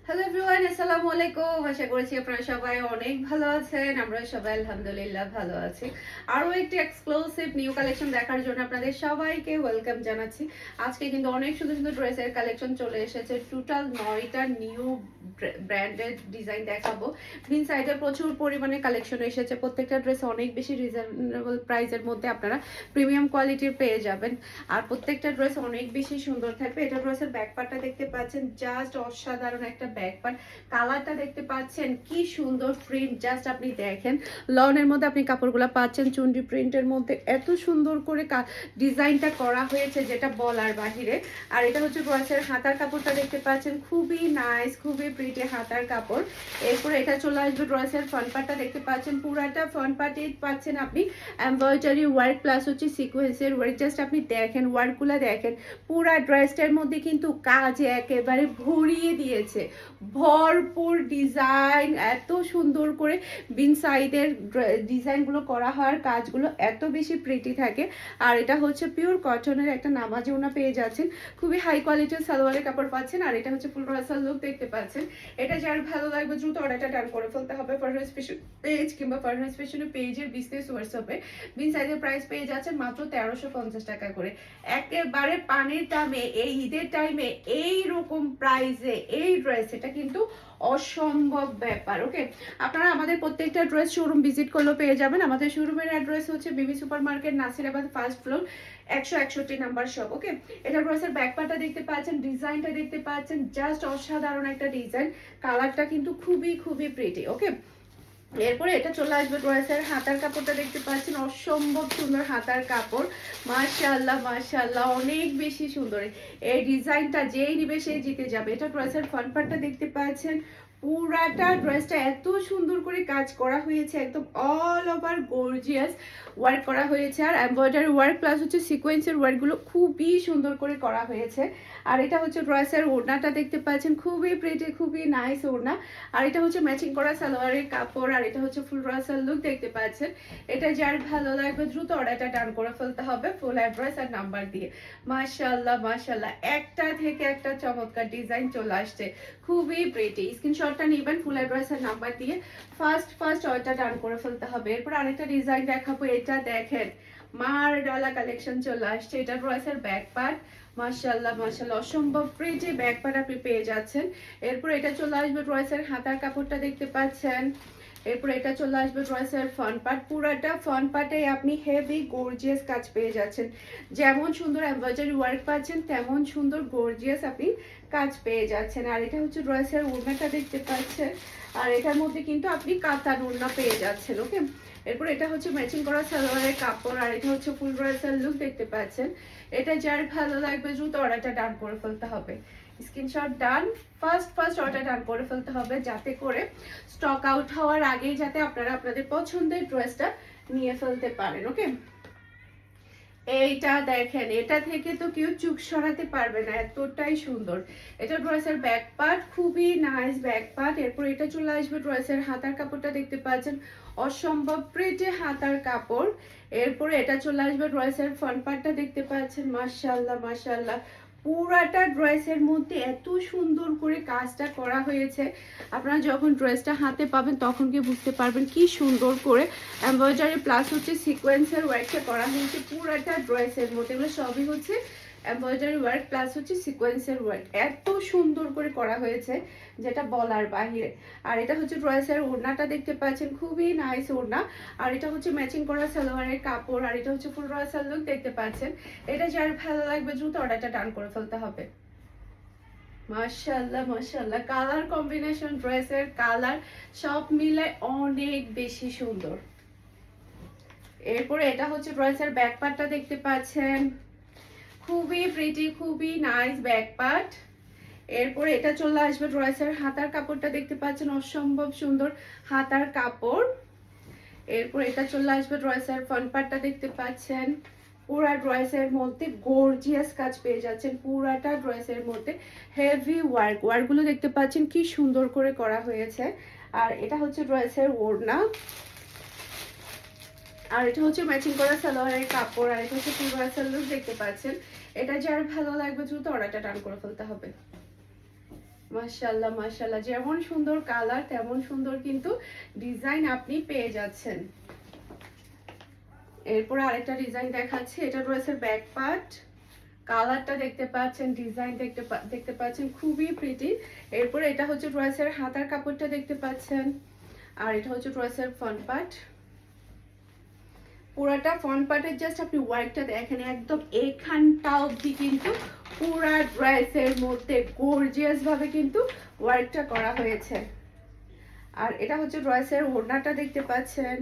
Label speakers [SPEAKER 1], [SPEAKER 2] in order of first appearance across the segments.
[SPEAKER 1] Hello everyone, আসসালামু আলাইকুম। আশা করছি আপনারা সবাই অনেক ভালো আছেন। আমরা সবাই আলহামদুলিল্লাহ ভালো আছি। আরও একটি এক্সক্লুসিভ নিউ কালেকশন দেখার জন্য আপনাদের সবাইকে ওয়েলকাম জানাচ্ছি। আজকে কিন্তু অনেক সুন্দর সুন্দর ড্রেসের কালেকশন চলে এসেছে। টোটাল 9টা নিউ ব্র্যান্ডেড ডিজাইন দেখাবো। গ্রিন সাইডে প্রচুর পরিমাণে কালেকশন এসেছে। প্রত্যেকটা ড্রেস অনেক বেশি রিজনেবল প্রাইসের মধ্যে আপনারা প্রিমিয়াম কোয়ালিটির পেয়ে যাবেন। আর প্রত্যেকটা ড্রেস অনেক বেশি সুন্দর থাকবে। এটা ড্রেসের ব্যাক পার্টটা দেখতে পাচ্ছেন, জাস্ট অসাধারণ একটা ব্যাক পার্ট। কালারটা দেখতে পাচ্ছেন কি সুন্দর প্রিন্ট, জাস্ট আপনি দেখেন। লনের মধ্যে আপনি কাপড়গুলো পাচ্ছেন চুন্ডি প্রিন্টের মধ্যে। এত সুন্দর করে ডিজাইনটা করা হয়েছে যেটা বলার বাহিরে। আর এটা হচ্ছে ড্রেসের হাতার কাপড়টা দেখতে পাচ্ছেন, খুবই নাইস, খুবই প্রিটি হাতার কাপড়। এরপরে এটা চলে আসবে ড্রেসের ফ্রন্ট পার্টটা দেখতে পাচ্ছেন, পুরাটা ফ্রন্ট পার্টে পাচ্ছেন আপনি এমব্রয়ডারি ওয়ার্ক প্লাস হচ্ছে সিকোয়েন্সের ওয়ার্ক। জাস্ট আপনি দেখেন ওয়ার্কগুলো দেখেন। পুরা ড্রেসটার মধ্যে কিন্তু কাজ একেবারে ভরিয়ে দিয়েছে, ভরপুর ডিজাইন। এত সুন্দর করে বিন সাইডের ডিজাইনগুলো করা হয়, কাজগুলো এত বেশি প্রিটি থাকে। আর এটা হচ্ছে পিওর কটনের একটা নামাজি ওনা পেয়ে যাচ্ছেন, খুবই হাই কোয়ালিটির সালোয়ারের কাপড় পাচ্ছেন। আর এটা হচ্ছে ফুল রাসাল লুক দেখতে পাচ্ছেন। এটা যার ভালো লাগবে দ্রুত অর্ডারটা টান করে ফেলতে হবে। ফারহান স্পেশাল পেজ কিংবা ফারহান স্পেশাল পেজের বিজনেস হোয়াটসঅ্যাপে বিন সাইজের প্রাইস পেয়ে যাচ্ছেন মাত্র 1350 টাকা করে। একেবারে পানির দামে এই ঈদের টাইমে এই রকম প্রাইসে এই ড্রেস, এটা কিন্তু অসম্ভব ব্যাপার। ওকে, আপনারা আমাদের প্রত্যেকটা ড্রেস শোরুম ভিজিট করলেও পেয়ে যাবেন। আমাদের শোরুমের অ্যাড্রেস হচ্ছে BB super market, Nasirabad, first floor, 161 number shop. Okay, এটা ড্রেসের ব্যাক পার্টটা দেখতে পাচ্ছেন, ডিজাইনটা দেখতে পাচ্ছেন, জাস্ট অসাধারণ একটা ডিজাইন। কালারটা কিন্তু খুবই খুবই প্রিটি। ওকে, এরপরে এটা চলে আসবে ড্রেসের হাতার কাপড়টা দেখতে পাচ্ছেন, অসম্ভব সুন্দর হাতার কাপড়। মাশাআল্লাহ মাশাআল্লাহ, অনেক বেশি সুন্দর। এই ডিজাইনটা যেই নিবে সেই জিতে যাবে। এটা ড্রেসের ফ্রন্ট পার্টটা দেখতে পাচ্ছেন, পুরাটা ড্রেসটা এত সুন্দর করে কাজ করা হয়েছে, একদম অল ওভার গর্জিয়াস ওয়ার্ক করা হয়েছে। আর এমব্রয়ডারি ওয়ার্ক প্লাস হচ্ছে সিকোয়েন্সের ওয়ার্কগুলো খুবই সুন্দর করে করা হয়েছে। আর এটা হচ্ছে ড্রেসের ওড়নাটা দেখতে পাচ্ছেন, খুবই প্রিটি, খুবই নাইস ওড়না। আর এটা হচ্ছে ম্যাচিং করা সালোয়ারের কাপড়। আর এটা হচ্ছে ফুল রাসাল লুক দেখতে পাচ্ছেন। এটা যার ভালো লাগবে দ্রুত অর্ডারটা ডান করে ফেলতে হবে ফুল অ্যাড্রেস আর নাম্বার দিয়ে। মাশাআল্লাহ মাশাআল্লাহ, একটা থেকে একটা চমৎকার ডিজাইন চলে আসছে, খুবই প্রিটি। স্ক্রিনশটটা নেবেন ফুল অ্যাড্রেস আর নাম্বার দিয়ে, ফার্স্ট অর্ডারটা ডান করে ফেলতে হবে। এরপর আরেকটা ডিজাইন দেখাবো। এটা দেখেন, মার ডালা কালেকশন চলে আসছে। এটা ড্রেসের ব্যাক পার্ট, মাশাআল্লাহ মাশাআল্লাহ, অসম্ভব প্রিটি ব্যাক পার্ট আপনি পেয়ে যাচ্ছেন। এরপর এটা চলে আসবে ড্রেসের হাতার কাপড়টা দেখতে পাচ্ছেন। এরপর এটা চলে আসবে ড্রেসের ফ্রন্ট পার্ট, পুরাটা ফ্রন্ট পার্টে আপনি হেভি গর্জিয়াস কাজ পেয়ে যাচ্ছেন। যেমন সুন্দর এমব্রয়ডারি ওয়ার্ক পাচ্ছেন, তেমন সুন্দর গর্জিয়াস আপনি কাজ পেয়ে যাচ্ছেন। আর এটা হচ্ছে ড্রেসের ওড়নাটা দেখতে পাচ্ছেন। আর এটার মধ্যে কিন্তু আপনি কাতান ওড়না পেয়ে যাচ্ছেন। ওকে, এরপর এটা হচ্ছে ম্যাচিং করা সালোয়ারের কাপড়। আর এটা হচ্ছে ফুল ড্রেসের লুক দেখতে পাচ্ছেন। এটা যার ভালো লাগবে দ্রুত অর্ডারটা ডান করে ফেলতে হবে। স্ক্রিনশট ডান, ফার্স্ট অর্ডার ডান করে ফেলতে হবে, যাতে করে স্টক আউট হওয়ার আগেই যাতে আপনারা আপনাদের পছন্দের ড্রেসটা নিয়ে ফেলতে পারেন। ওকে, এইটা দেখেন, এটা থেকে তো কেউ চুপ সরাতে পারবে না, এতটাই সুন্দর। এটা ড্রেসের ব্যাক পার্ট, খুবই নাইস ব্যাক পার্ট। এরপর এটা চলে আসবে ড্রেসের হাতার কাপড়টা দেখতে পাচ্ছেন, অসম্ভব প্রিটি হাতার কাপড়। এরপরে এটা চলে আসবে ড্রেসের ফ্রন্ট পার্টটা দেখতে পাচ্ছেন, মাশাআল্লাহ মাশাআল্লাহ, পুরাটা ড্রেসের মধ্যে এত সুন্দর করে কাজটা করা হয়েছে। আপনারা যখন ড্রেসটা হাতে পাবেন তখন কি বুঝতে পারবেন কি সুন্দর করে এমব্রয়ডারি প্লাস হচ্ছে সিকোয়েন্সের ওয়ার্কটা করা হয়েছে পুরাটা ড্রেসের মধ্যে। এগুলো সবই হচ্ছে এমব্রয়ডারি ওয়ার্ক প্লাস হচ্ছে সিকোয়েন্সের ওয়ার্ক, এত সুন্দর করে করা হয়েছে যেটা বলার বাহিরে। আর এটা হচ্ছে ড্রেসের ওড়নাটা দেখতে পাচ্ছেন, খুবই নাইস ওড়না। আর এটা হচ্ছে ম্যাচিং করা সালোয়ারের কাপড়। আর এটা হচ্ছে ফুল রাসাল লুক দেখতে পাচ্ছেন। এটা যার ভালো লাগবে দ্রুত অর্ডারটা ডান করে ফেলতে হবে। মাশাআল্লাহ মাশাআল্লাহ, কালার কম্বিনেশন, ড্রেসের কালার সব মিলে অনেক বেশি সুন্দর। এরপরে এটা হচ্ছে ড্রেসের ব্যাক পার্টটা দেখতে পাচ্ছেন, খুবই প্রিটি, খুবই নাইস ব্যাক পার্ট। এরপরে এটা চলে আসবে ড্রেসের হাতার কাপড়টা দেখতে পাচ্ছেন, অসম্ভব সুন্দর হাতার কাপড়। এরপর এটা চলে আসবে ড্রেসের ফ্রন্ট পার্টটা দেখতে পাচ্ছেন, পুরা ড্রেসের মধ্যে গর্জিয়াস কাজ পেয়ে যাচ্ছেন। পুরাটা ড্রেসের মধ্যে হেভি ওয়ার্কগুলো দেখতে পাচ্ছেন কি সুন্দর করে করা হয়েছে। আর এটা হচ্ছে ড্রেসের ওড়না। আর এটা হচ্ছে ম্যাচিং করা সালোয়ারের কাপড়। আর এটা হচ্ছে ফুল রাসাল লুক দেখতে পাচ্ছেন। এটা যার ভালো লাগবে দ্রুত অর্ডারটা ডান করে ফেলতে হবে। মাশাআল্লাহ মাশাআল্লাহ, যেমন সুন্দর কালার তেমন সুন্দর কিন্তু ডিজাইন আপনি পেয়ে যাচ্ছেন। এরপর আরেকটা ডিজাইন দেখাচ্ছি, এটা রয়েছে ব্যাক পার্ট, কালারটা দেখতে পাচ্ছেন, ডিজাইন দেখতে পাচ্ছেন, খুবই প্রিটি। এরপর এটা হচ্ছে ড্রেসের হাতার কাপড়টা দেখতে পাচ্ছেন, আর এটা হচ্ছে ড্রেসের ফ্রন্ট পার্ট। পুরাটা ফ্রন্ট পার্টের জাস্ট আপনি ওয়ার্কটা দেখেন, একদম এখানটা অবধি কিন্তু পুরা ড্রেসের মধ্যে গর্জিয়াস ভাবে কিন্তু ওয়ার্কটা করা হয়েছে। আর এটা হচ্ছে ড্রেসের ওড়নাটা দেখতে পাচ্ছেন,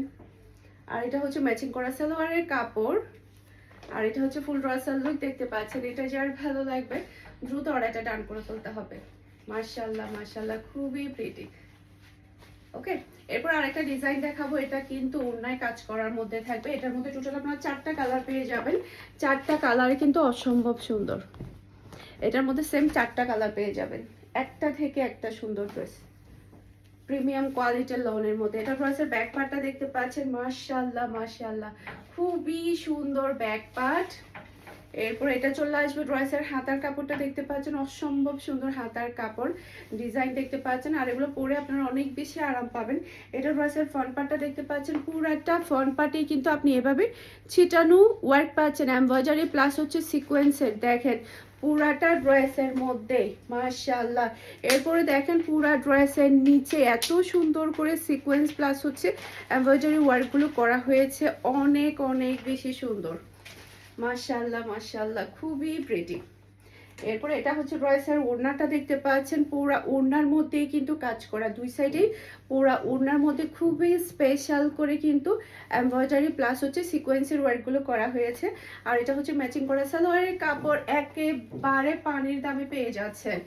[SPEAKER 1] আর এটা হচ্ছে ম্যাচিং করা সালোয়ারের কাপড়, আর এটা হচ্ছে ফুল ড্রেসের লুক দেখতে পাচ্ছেন। এটা যার ভালো লাগবে দ্রুত অর্ডারটা ডান করে ফেলতে হবে। মাশাআল্লাহ মাশাআল্লাহ, খুবই প্রিটি। ওকে, এরপর আরেকটা ডিজাইন দেখাবো, এটা কিন্তু ওড়নায় কাজ করার মধ্যে থাকবে। এটার মধ্যে টোটাল আপনারা 4টা কালার পেয়ে যাবেন, 4টা কালারে কিন্তু অসম্ভব সুন্দর। এটার মধ্যে সেম 4টা কালার পেয়ে যাবেন, একটা থেকে একটা সুন্দর ড্রেস, প্রিমিয়াম কোয়ালিটির লোনের মধ্যে। এটা ড্রেসের ব্যাক পার্টটা দেখতে পাচ্ছেন, মাশাআল্লাহ মাশাআল্লাহ, খুবই সুন্দর ব্যাক পার্ট। এরপর এটা চলে আসবে ড্রেসের হাতার কাপড়টা দেখতে পাচ্ছেন, অসম্ভব সুন্দর হাতার কাপড়, ডিজাইন দেখতে পাচ্ছেন, আর এগুলো পরে আপনারা অনেক বেশি আরাম পাবেন। এটা ড্রেসের ফ্রন্ট পার্টটা দেখতে পাচ্ছেন, পুরাটা ফ্রন্ট পার্টেই কিন্তু আপনি এভাবে ছিটানো ওয়ার্ক পাচ্ছেন, এমব্রয়ডারি প্লাস হচ্ছে সিকোয়েন্সের, দেখেন পুরাটা ড্রেসের মধ্যে মাশাআল্লাহ। এরপরে দেখেন পুরা ড্রেসের নিচে এত সুন্দর করে সিকোয়েন্স প্লাস হচ্ছে এমব্রয়ডারি ওয়ার্কগুলো করা হয়েছে, অনেক অনেক বেশি সুন্দর। মাশাআল্লাহ মাশাআল্লাহ, খুবই প্রিটি। এরপরে এটা হচ্ছে ড্রেসের ওড়নাটা দেখতে পাচ্ছেন, পুরা ওড়নার মধ্যেই কিন্তু কাজ করা, দুই সাইডেই পুরা ওড়নার মধ্যে খুবই স্পেশাল করে কিন্তু এমব্রয়ডারি প্লাস হচ্ছে সিকোয়েন্সের ওয়ার্কগুলো করা হয়েছে। আর এটা হচ্ছে ম্যাচিং করা সালোয়ারের কাপড়, একেবারে পানির দামে পেয়ে যাচ্ছেন,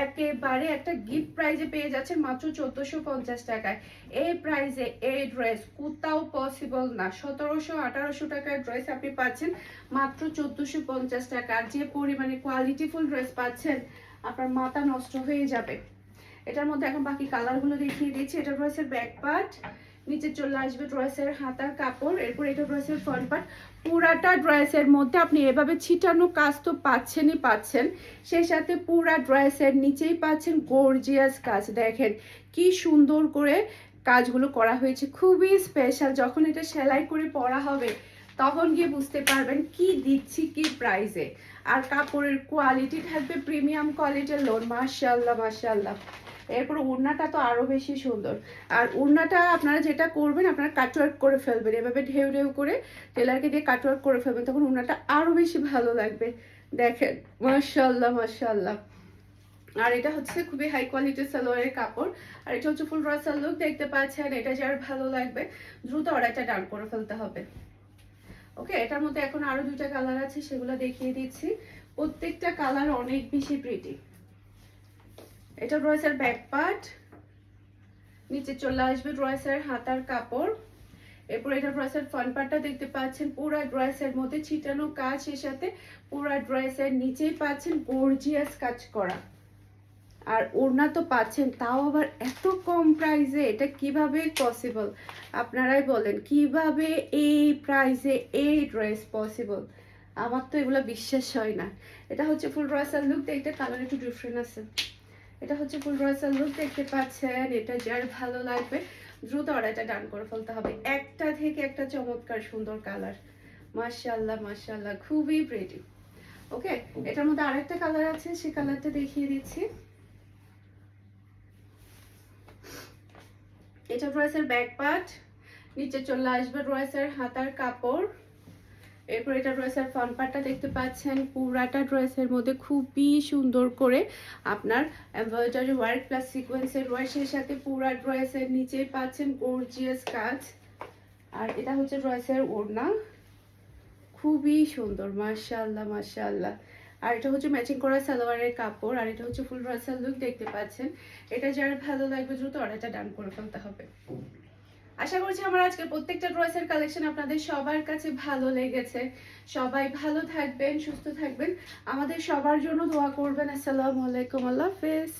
[SPEAKER 1] একেবারে একটা গিফট প্রাইজে পেয়ে যাচ্ছেন মাত্র 1450 টাকায়। এই প্রাইজে এই ড্রেস কোথাও পসিবল না। 1700-1800 টাকার ড্রেস আপনি পাচ্ছেন মাত্র 1450 টাকা। আর যে পরিমাণে কোয়ালিটিফুল ড্রেস পাচ্ছেন আপনার মাথা নষ্ট হয়ে যাবে। এটার মধ্যে এখন বাকি কালারগুলো দেখিয়ে দিচ্ছি। এটা ড্রেসের ব্যাক পার্ট, নিচে চলে আসবে ড্রেসের হাতার কাপড়, এরপর এটা ড্রেসের ফ্রন্ট পার্ট। পুরাটা ড্রেসের মধ্যে আপনি এভাবে ছিটানো কাজ তো পাচ্ছেনই পাচ্ছেন, সেই সাথে পুরা ড্রেসের নিচেই পাচ্ছেন গর্জিয়াস কাজ। দেখেন কি সুন্দর করে কাজগুলো করা হয়েছে, খুবই স্পেশাল। যখন এটা সেলাই করে পরা হবে তখন গিয়ে বুঝতে পারবেন কি দিচ্ছি কি প্রাইসে। আর কাপড়ের কোয়ালিটি থাকবে প্রিমিয়াম কোয়ালিটির লোন, মাশাআল্লাহ মাশাআল্লাহ। এরপর ওড়নাটা তো আরো বেশি সুন্দর। আর ওড়নাটা আপনারা যেটা করবেন, আপনারা কাটওয়ার্ক করে ফেলবেন, এভাবে ঢেউ ঢেউ করে টেলারকে দিয়ে কাটওয়ার্ক করে ফেলবেন, তখন ওড়নাটা আরো বেশি ভালো লাগবে। দেখেন মাশাআল্লাহ মাশাআল্লাহ। আর এটা হচ্ছে খুবই হাই কোয়ালিটির সালোয়ারের কাপড়, আর এটা হচ্ছে ফুল ড্রেসের লুক দেখতে পাচ্ছেন। এটা যার ভালো লাগবে দ্রুত অর্ডারটা ডান করে ফেলতে হবে। ওকে, এটার মধ্যে এখন আরো 2টা কালার আছে, সেগুলো দেখিয়ে দিচ্ছি। প্রত্যেকটা কালার অনেক বেশি প্রিটি। এটা ড্রেসের ব্যাক পার্ট, নিচে চলে আসবে ড্রেসের হাতার কাপড়। এরপর এটা ড্রেসের ফ্রন্ট পার্টটা দেখতে পাচ্ছেন, পুরো ড্রেসের মধ্যে ছিটানো কাজ, এর সাথে পুরো ড্রেসের নিচেই পাচ্ছেন গর্জিয়াস কাজ করা। আর ওড়না তো পাচ্ছেন, তাও আবার এত কম প্রাইসে। এটা কিভাবে পসিবল আপনারাই বলেন, কিভাবে এই প্রাইসে এই ড্রেস পসিবল? আমার তো এগুলো বিশ্বাস হয় না। এটা হচ্ছে ফুল ড্রেসের লুক, দেখতে কালার একটু ডিফারেন্ট আছে। এটা হচ্ছে ফুল ড্রেসের লুক দেখতে পাচ্ছেন। এটা যার ভালো লাগবে দ্রুত অর্ডারটা ডান করে ফেলতে হবে। একটা থেকে একটা চমৎকার সুন্দর কালার, মাশাআল্লাহ মাশাআল্লাহ, খুবই প্রিটি। ওকে, এটার মধ্যে আরেকটা কালার আছে, সেই কালারটা দেখিয়ে দিচ্ছি। এটা ড্রেসের ব্যাক পার্ট, নিচে চলে আসবে ড্রেসের হাতার কাপড়। এরপর এটা ড্রেসের ফ্রন্ট পার্টটা দেখতে পাচ্ছেন, পুরাটা ড্রেসের মধ্যে খুবই সুন্দর করে আপনার এমব্রয়ডারি ওয়ার্ক প্লাস সিকোয়েন্সের ওয়ার্কের সাথে পুরা ড্রেসের নিচে পাচ্ছেন গর্জিয়াস কাজ। আর এটা হচ্ছে ড্রেসের ওড়না, খুবই সুন্দর, মাশাআল্লাহ মাশাআল্লাহ। আর এটা হচ্ছে ম্যাচিং করা সালোয়ারের কাপড়, আর এটা হচ্ছে ফুল ড্রেসের লুক দেখতে পাচ্ছেন। এটা যার ভালো লাগবে দ্রুত অর্ডারটা ডান করে ফেলতে হবে। আশা করছি আমার আজকের প্রত্যেকটা ড্রেসের কালেকশন আপনাদের সবার কাছে ভালো লেগেছে। সবাই ভালো থাকবেন, সুস্থ থাকবেন, আমাদের সবার জন্য দোয়া করবেন। আসসালামু আলাইকুম, আল্লাহ হাফেজ।